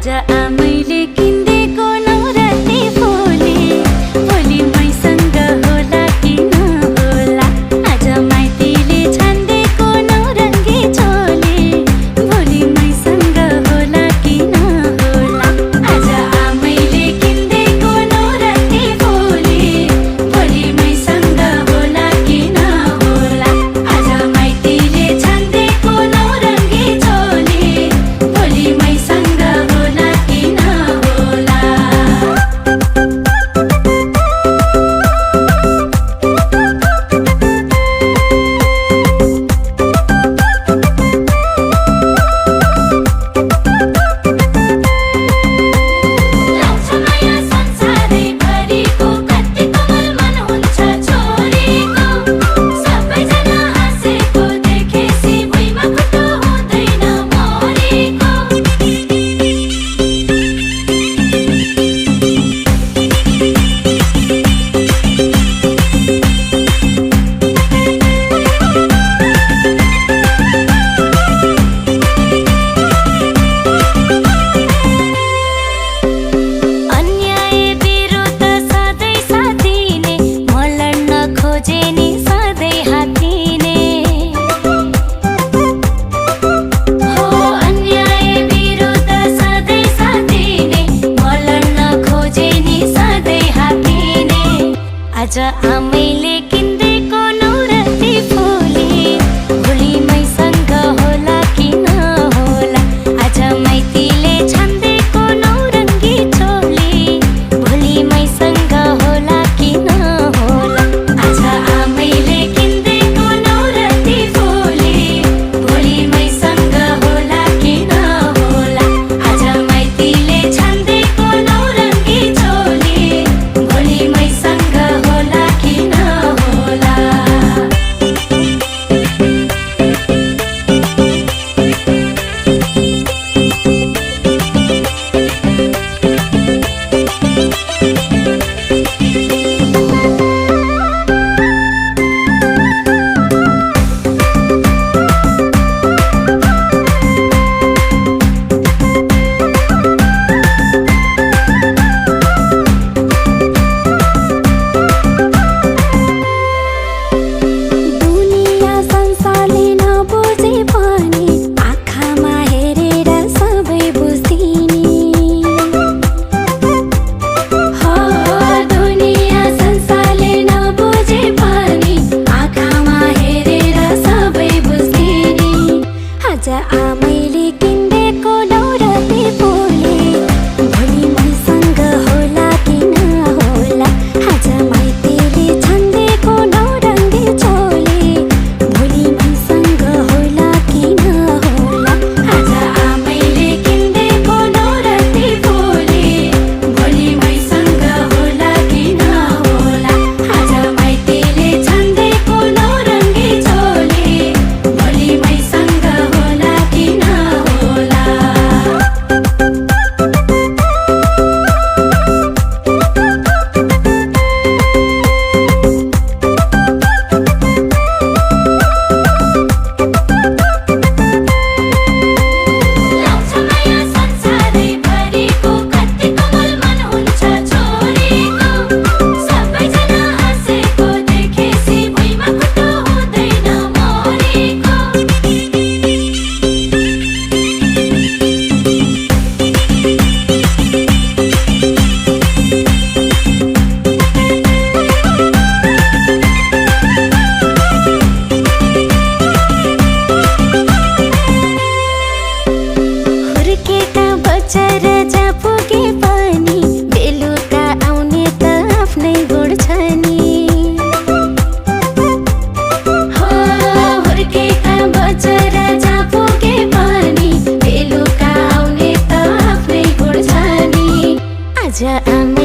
आज आमैले किन्देको नौरती फुली भोलि मैसँग होला कि नहोला। आज माइतीले छान्देको नौरङ्गी चोली भोलि मैसँग होला कि नहोला। आज आमैले किन्देको नौरती फुली भोलि मैसँग होला कि नहोला। आज माइतीले छान्देको नौरङ्गी चोली भोलि मैसँग होला कि नहोला। लक्ष्मया संसारैभरिको कति कोमल मन हुन्छ छोरीको। सबैजना हाँसेको देखेसी भुइँमा खुट्टो हुँदैन मोरीको। अन्याय विरुद्ध सधैँ साथिने म लड्न खोजे नि सधैँ हात्तिने। हो अन्याय विरुद्ध सधैँ साथिने म लड्न खोजे नि सधैँ हात्तिने। आज आमैले किन्देको नौरती फुली भोलि मैसँग होला कि नहोला। आज माइतीले छान्देको नौरङ्गी चोली भोलि मैसँग होला कि नहोला। आज आमैले किन्देको नौरती फुली भोलि मैसँग होला कि नहोला। आज माइतीले छान्देको नौरङ्गी चोली भोलि मैसँग होला कि नहोला। दुनिया संसारले नबुझे पनि आँखामा हेरेर सबै बुझ्दिने। हो दुनिया संसारले नबुझे पनि आँखामा हेरेर सबै बुझ्दिने। आज आमैले किन्देको नौरती फुली भोलि मैसँग होला कि नहोला। आज माइतीले छान्देको नौरङ्गी चोली भोलि मैसँग होला कि नहोला। आज आमैले किन्देको नौरती फुली भोलि मैसँग होला कि नहोला। आज माइतीले छान्देको नौरङ्गी चोली भोलि मैसँग होला कि नहोला। लक्ष्मया संसारैभरिको कति कोमल मन हुन्छ छोरीको। सबैजना हाँसेको देखेसी भुइँमा खुट्टो हुँदैन मोरीको। हुर्केका बच्चा जहाँ पुगे पनि बेलुका आउने त आफ्नै गुण छ नि। हो हुर्केका बच्चा जहाँ पुगे पनि बेलुका आउने त आफ्नै गुण छ नि। आज आमै